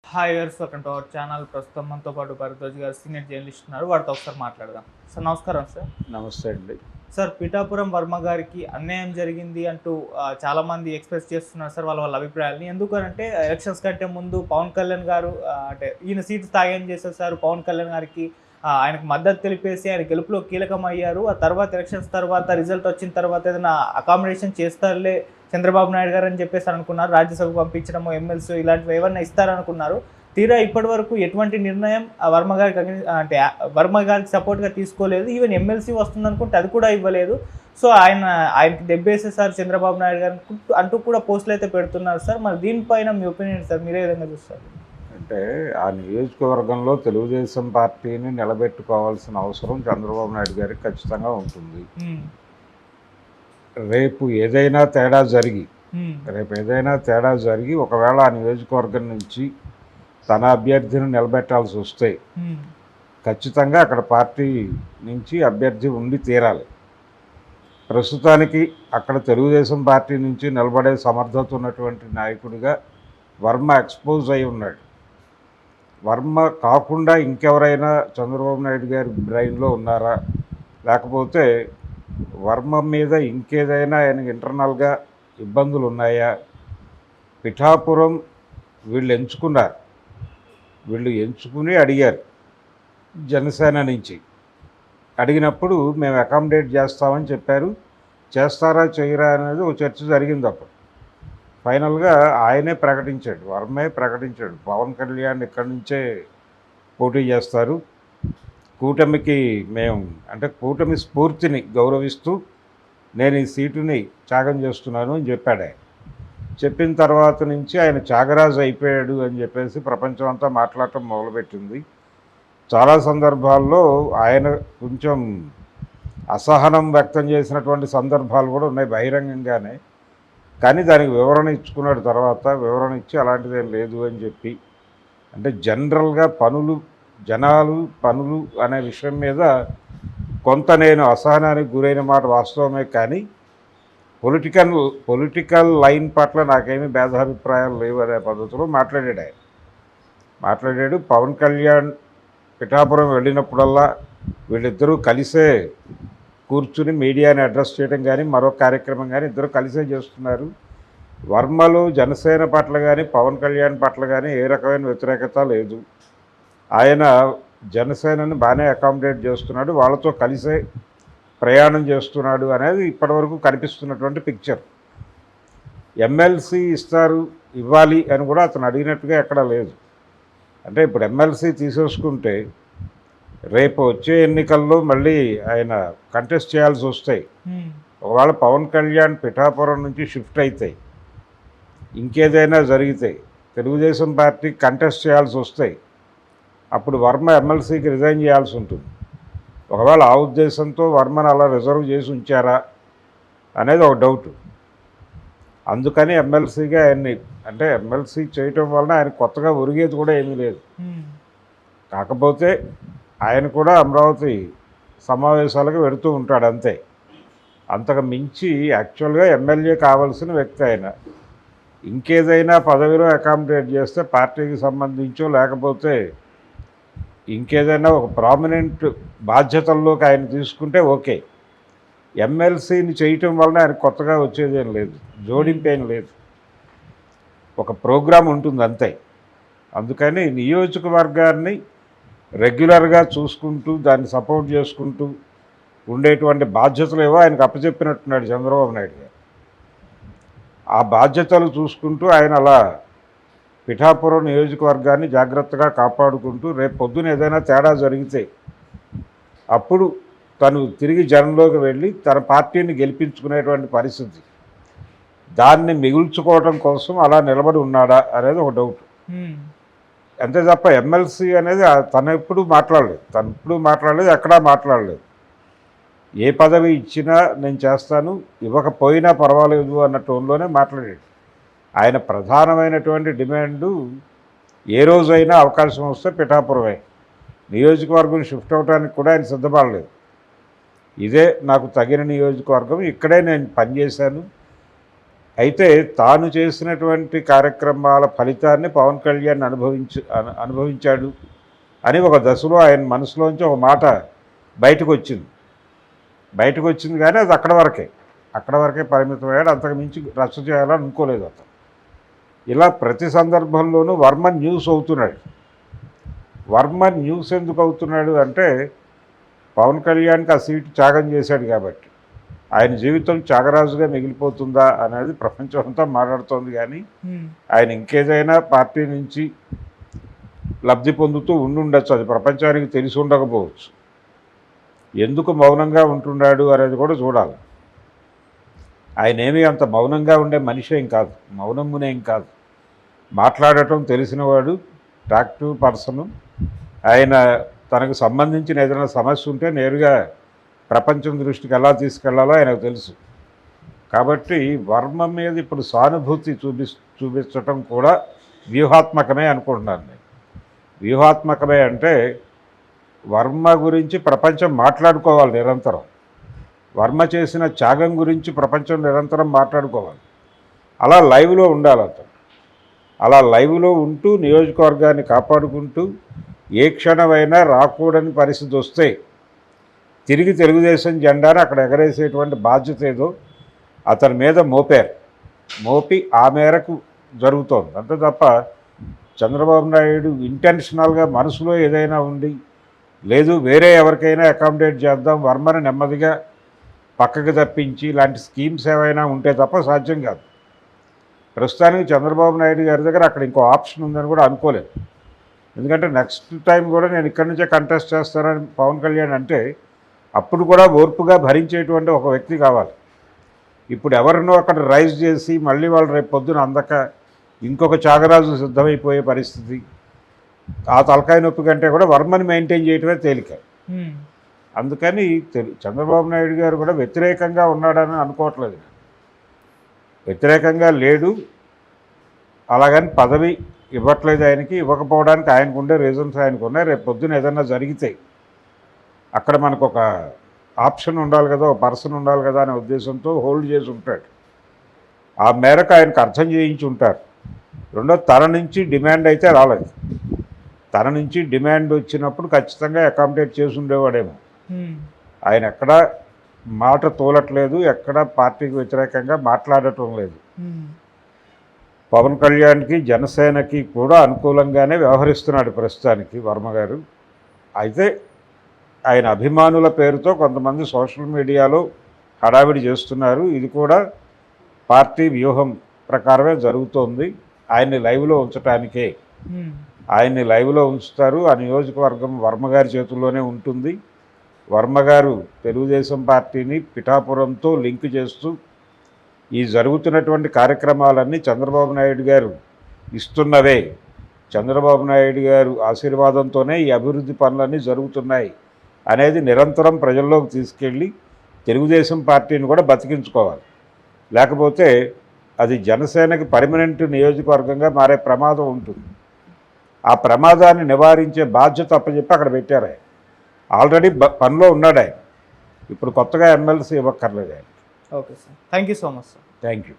Hi viewers, welcome to our channel. ప్రస్తుతం మనతో పాటు భరద్వాజ్ గారు సీనియర్ జర్నలిస్ట్ ఉన్నారు. వారితో ఒకసారి మాట్లాడదాం. సార్ నమస్కారం. సార్ నమస్తే అండి. సార్ పిఠాపురం వర్మ గారికి అన్యాయం జరిగింది అంటూ చాలామంది ఎక్స్ప్రెస్ చేస్తున్నారు సార్ వాళ్ళ వాళ్ళ అభిప్రాయాలని. ఎందుకనంటే ఎలక్షన్స్ కంటే ముందు పవన్ కళ్యాణ్ గారు అంటే ఈయన సీటు త్యాగం చేసేసారు. పవన్ కళ్యాణ్ గారికి ఆయనకు మద్దతు తెలిపేసి ఆయన గెలుపులో కీలకమయ్యారు. ఆ తర్వాత ఎలక్షన్స్ తర్వాత రిజల్ట్ వచ్చిన తర్వాత ఏదైనా అకామిడేషన్ చేస్తారులే చంద్రబాబు నాయుడు గారు అని చెప్పేసి అనుకున్నారు. రాజ్యసభకు పంపించడము, ఎమ్మెల్సీ ఇలాంటివి ఏమన్నా ఇస్తారనుకున్నారు. తీరా ఇప్పటి వరకు ఎటువంటి నిర్ణయం వర్మ గారికి అంటే వర్మ గారికి సపోర్ట్గా తీసుకోలేదు. ఈవెన్ ఎమ్మెల్సీ వస్తుంది అనుకుంటే అది కూడా ఇవ్వలేదు. సో ఆయనకి దెబ్బేసేసారు చంద్రబాబు నాయుడు గారు అంటూ కూడా పోస్టులు అయితే పెడుతున్నారు సార్. మరి దీనిపైన మీ ఒపీనియన్ సార్, మీరే విధంగా చూస్తారు? అంటే ఆ నియోజకవర్గంలో తెలుగుదేశం పార్టీని నిలబెట్టుకోవాల్సిన అవసరం చంద్రబాబు నాయుడు గారికి ఖచ్చితంగా ఉంటుంది. రేపు ఏదైనా తేడా జరిగి ఒకవేళ ఆ నియోజకవర్గం నుంచి తన అభ్యర్థిని నిలబెట్టాల్సి వస్తే ఖచ్చితంగా అక్కడ పార్టీ నుంచి అభ్యర్థి ఉండి తీరాలి. ప్రస్తుతానికి అక్కడ తెలుగుదేశం పార్టీ నుంచి నిలబడే సమర్థత ఉన్నటువంటి నాయకుడిగా వర్మ ఎక్స్పోజ్ అయి ఉన్నాడు. వర్మ కాకుండా ఇంకెవరైనా చంద్రబాబు నాయుడు గారి బ్రెయిన్లో ఉన్నారా, లేకపోతే వర్మ మీద ఇంకేదైనా ఆయనకి ఇంటర్నల్గా ఇబ్బందులు ఉన్నాయా? పిఠాపురం వీళ్ళు ఎంచుకుని అడిగారు జనసేన నుంచి. అడిగినప్పుడు మేము అకామిడేట్ చేస్తామని చెప్పారు. చేస్తారా చేయరా అనేది ఒక చర్చ జరిగింది. అప్పుడు ఫైనల్గా వర్మే ప్రకటించాడు పవన్ కళ్యాణ్ ఇక్కడి నుంచే పోటీ చేస్తారు, కూటమికి కూటమి స్ఫూర్తిని గౌరవిస్తూ నేను ఈ సీటుని త్యాగం చేస్తున్నాను అని చెప్పాడు. చెప్పిన తర్వాత నుంచి ఆయన త్యాగరాజు అయిపోయాడు అని చెప్పేసి ప్రపంచం అంతా మాట్లాడటం మొదలుపెట్టింది. చాలా సందర్భాల్లో ఆయన కొంచెం అసహనం వ్యక్తం చేసినటువంటి సందర్భాలు కూడా ఉన్నాయి బహిరంగంగానే. కానీ దానికి వివరణ ఇచ్చుకున్నాడు. తర్వాత వివరణ ఇచ్చి అలాంటిదేం లేదు అని చెప్పి, అంటే జనరల్గా జనాలు పనులు అనే విషయం మీద కొంత నేను అసహనానికి గురైన మాట వాస్తవమే. కానీ పొలిటికల్ లైన్ పట్ల నాకేమీ భేదాభిప్రాయాలు లేవు అనే పద్ధతిలో మాట్లాడాడు. పవన్ కళ్యాణ్ పిఠాపురం వెళ్ళినప్పుడల్లా వీళ్ళిద్దరూ కలిసే కూర్చుని మీడియాని అడ్రస్ చేయడం కానీ మరో కార్యక్రమం కానీ ఇద్దరు కలిసే చేస్తున్నారు. వర్మలో జనసేన పట్ల కానీ పవన్ కళ్యాణ్ పట్ల కానీ ఏ రకమైన వ్యతిరేకత లేదు. ఆయన జనసేనని బాగానే అకామిడేట్ చేస్తున్నాడు, వాళ్ళతో కలిసే ప్రయాణం చేస్తున్నాడు అనేది ఇప్పటివరకు కనిపిస్తున్నటువంటి పిక్చర్. ఎమ్మెల్సీ ఇవ్వాలి అని కూడా అతను అడిగినట్టుగా ఎక్కడా లేదు. అంటే ఇప్పుడు ఎమ్మెల్సీ తీసేసుకుంటే రేపు వచ్చే ఎన్నికల్లో మళ్ళీ ఆయన కంటెస్ట్ చేయాల్సి వస్తాయి. ఒకవేళ పవన్ కళ్యాణ్ పిఠాపురం నుంచి షిఫ్ట్ అయితే, ఇంకేదైనా జరిగితే తెలుగుదేశం పార్టీ కంటెస్ట్ చేయాల్సి వస్తాయి. అప్పుడు వర్మ ఎమ్మెల్సీకి రిజైన్ చేయాల్సి ఉంటుంది. ఒకవేళ ఆ ఉద్దేశంతో వర్మను అలా రిజర్వ్ చేసి ఉంచారా అనేది ఒక డౌట్. అందుకని ఎమ్మెల్సీగా ఎమ్మెల్సీ చేయటం వలన ఆయన కొత్తగా ఒరిగేది కూడా ఏమీ లేదు. కాకపోతే ఆయన కూడా అమరావతి సమావేశాలకు వెళుతూ ఉంటాడు అంతే. అంతకు మించి యాక్చువల్గా ఎమ్మెల్యే కావాల్సిన వ్యక్తి ఆయన. ఇంకేదైనా పదవిలో అకామిడేట్ చేస్తే పార్టీకి సంబంధించో లేకపోతే ఇంకేదైనా ఒక ప్రామినెంట్ బాధ్యతల్లోకి ఆయన తీసుకుంటే ఓకే. ఎమ్మెల్సీని చేయటం వలన ఆయన కొత్తగా వచ్చేదేం లేదు, జోడింపేం లేదు. ఒక ప్రోగ్రాం ఉంటుంది అంతే. అందుకని నియోజకవర్గాన్ని రెగ్యులర్గా చూసుకుంటూ దాన్ని సపోర్ట్ చేసుకుంటూ ఉండేటువంటి బాధ్యతలు ఏవో ఆయనకు అప్పచెప్పినట్టున్నాడు చంద్రబాబు నాయుడు గారు. ఆ బాధ్యతలు చూసుకుంటూ ఆయన అలా పిఠాపురం నియోజకవర్గాన్ని జాగ్రత్తగా కాపాడుకుంటూ రేపు పొద్దున ఏదైనా తేడా జరిగితే అప్పుడు తను తిరిగి జనంలోకి వెళ్ళి తన పార్టీని గెలిపించుకునేటువంటి పరిస్థితి, దాన్ని మిగుల్చుకోవడం కోసం అలా నిలబడి ఉన్నాడా అనేది ఒక డౌట్. అంతే తప్ప ఎమ్మెల్సీ అనేది తను ఎప్పుడు మాట్లాడలేదు, ఎక్కడా మాట్లాడలేదు. ఏ పదవి ఇచ్చినా నేను చేస్తాను, ఇవ్వకపోయినా పర్వాలేదు అన్న టోన్లోనే మాట్లాడాడు. ఆయన ప్రధానమైనటువంటి డిమాండు ఏ రోజైనా అవకాశం వస్తే పిఠాపురమే, నియోజకవర్గం షిఫ్ట్ అవడానికి కూడా ఆయన సిద్ధపడలేదు. ఇదే నాకు తగిన నియోజకవర్గం, ఇక్కడే నేను పనిచేశాను, అయితే తాను చేసినటువంటి కార్యక్రమాల ఫలితాన్ని పవన్ కళ్యాణ్ అనుభవించాడు అని ఒక దశలో ఆయన మనసులోంచి ఒక మాట బయటకు వచ్చింది కానీ అది అక్కడ వరకే పరిమితమయ్యాడు. అంతకు మించి రచ్చ చేయాలని అనుకోలేదు అతను. ఇలా ప్రతి సందర్భంలోనూ వర్మ న్యూస్ అవుతున్నాడు. వర్మ న్యూస్ ఎందుకు అవుతున్నాడు అంటే పవన్ కళ్యాణ్కి ఆ సీటు త్యాగం చేశాడు కాబట్టి ఆయన జీవితం త్యాగరాజుగా మిగిలిపోతుందా అనేది ప్రపంచం అంతా మాట్లాడుతోంది. కానీ ఆయన ఇంకేదైనా పార్టీ నుంచి లబ్ధి పొందుతూ ఉండుండొచ్చు, అది ప్రపంచానికి తెలిసి ఉండకపోవచ్చు. ఎందుకు మౌనంగా ఉంటున్నాడు అనేది కూడా చూడాలి. ఆయన ఏమీ అంత మౌనంగా ఉండే మనిషి ఏం కాదు, మౌనమునేం కాదు, మాట్లాడటం తెలిసినవాడు, టాక్టివ్ పర్సను. ఆయన తనకు సంబంధించిన ఏదైనా సమస్య ఉంటే నేరుగా ప్రపంచం దృష్టికి ఎలా తీసుకెళ్లాలో ఆయనకు తెలుసు. కాబట్టి వర్మ మీద ఇప్పుడు సానుభూతి చూపించటం కూడా వ్యూహాత్మకమే అనుకుంటున్నాను నేను. వ్యూహాత్మకమే అంటే వర్మ గురించి ప్రపంచం మాట్లాడుకోవాలి నిరంతరం. వర్మ చేసిన త్యాగం గురించి ప్రపంచం నిరంతరం మాట్లాడుకోవాలి. అలా లైవ్లో ఉండాలి అతను. అలా లైవ్లో ఉంటూ నియోజకవర్గాన్ని కాపాడుకుంటూ ఏ క్షణమైనా రాకూడని పరిస్థితి వస్తే తిరిగి తెలుగుదేశం జెండాను అక్కడ ఎగరేసేటువంటి బాధ్యత ఏదో అతని మీద మోపి ఆ మేరకు జరుగుతోంది. అంతే తప్ప చంద్రబాబు నాయుడు ఇంటెన్షనల్గా మనసులో ఏదైనా ఉండి లేదు వేరే ఎవరికైనా అకామిడేట్ చేద్దాం వర్మని నెమ్మదిగా పక్కకు తప్పించి ఇలాంటి స్కీమ్స్ ఏమైనా ఉంటే తప్ప సాధ్యం కాదు. ప్రస్తుతానికి చంద్రబాబు నాయుడు గారి దగ్గర అక్కడ ఇంకో ఆప్షన్ ఉందని కూడా అనుకోలేదు. ఎందుకంటే నెక్స్ట్ టైం కూడా నేను ఇక్కడి నుంచే కంటెస్ట్ చేస్తానని పవన్ కళ్యాణ్ అంటే అప్పుడు కూడా ఓర్పుగా భరించేటువంటి ఒక వ్యక్తి కావాలి. ఇప్పుడు ఎవరినో అక్కడ రైజ్ చేసి మళ్ళీ వాళ్ళు రేపు పొద్దున అందక ఇంకొక త్యాగరాజు సిద్ధమైపోయే పరిస్థితి. ఆ తలకాయ నొప్పి కంటే కూడా వర్మని మెయింటైన్ చేయటమే తేలిక. అందుకని చంద్రబాబు నాయుడు గారు కూడా వ్యతిరేకంగా ఉన్నాడని అనుకోవట్లేదు. వ్యతిరేకంగా లేడు, అలాగని పదవి ఇవ్వట్లేదు ఆయనకి. ఇవ్వకపోవడానికి ఆయనకు ఉండే రీజన్స్ ఆయనకు ఉన్నాయి. రేపు పొద్దున ఏదన్నా జరిగితే అక్కడ మనకు ఒక ఆప్షన్ ఉండాలి కదా, ఒక పర్సన్ ఉండాలి కదా అనే ఉద్దేశంతో హోల్డ్ చేసి ఉంటాడు. ఆ మేరకు ఆయనకు అర్థం చేయించి ఉంటారు. రెండో తన నుంచి డిమాండ్ అయితే రాలేదు. తన నుంచి డిమాండ్ వచ్చినప్పుడు ఖచ్చితంగా అకామిడేట్ చేసి ఉండేవాడేమో. ఆయన ఎక్కడా మాట తోలట్లేదు, ఎక్కడా పార్టీకి వ్యతిరేకంగా మాట్లాడటం లేదు. పవన్ కళ్యాణ్కి జనసేనకి కూడా అనుకూలంగానే వ్యవహరిస్తున్నాడు ప్రస్తుతానికి వర్మ గారు. అయితే ఆయన అభిమానుల పేరుతో కొంతమంది సోషల్ మీడియాలో హడావిడి చేస్తున్నారు. ఇది కూడా పార్టీ వ్యూహం ప్రకారమే జరుగుతోంది. ఆయన్ని లైవ్లో ఉంచడానికే. ఆయన్ని లైవ్లో ఉంచుతారు. ఆ నియోజకవర్గం వర్మ గారి చేతుల్లోనే ఉంటుంది. వర్మ గారు తెలుగుదేశం పార్టీని పిఠాపురంతో లింక్ చేస్తూ ఈ జరుగుతున్నటువంటి కార్యక్రమాలన్నీ చంద్రబాబు నాయుడు గారు ఇస్తున్నవే, చంద్రబాబు నాయుడు గారు ఆశీర్వాదంతోనే ఈ అభివృద్ధి పనులన్నీ జరుగుతున్నాయి అనేది నిరంతరం ప్రజల్లోకి తీసుకెళ్ళి తెలుగుదేశం పార్టీని కూడా బతికించుకోవాలి. లేకపోతే అది జనసేనకి పర్మనెంట్ నియోజకవర్గంగా మారే ప్రమాదం ఉంటుంది. ఆ ప్రమాదాన్ని నివారించే బాధ్యత అప్పచెప్పి అక్కడ పెట్టారు. ఆయన ఆల్రెడీ పనిలో ఉన్నాడు. ఆయన ఇప్పుడు కొత్తగా ఎమ్మెల్సీ ఇవ్వక్కర్లేదు ఆయన. Okay sir, thank you so much sir. Thank you.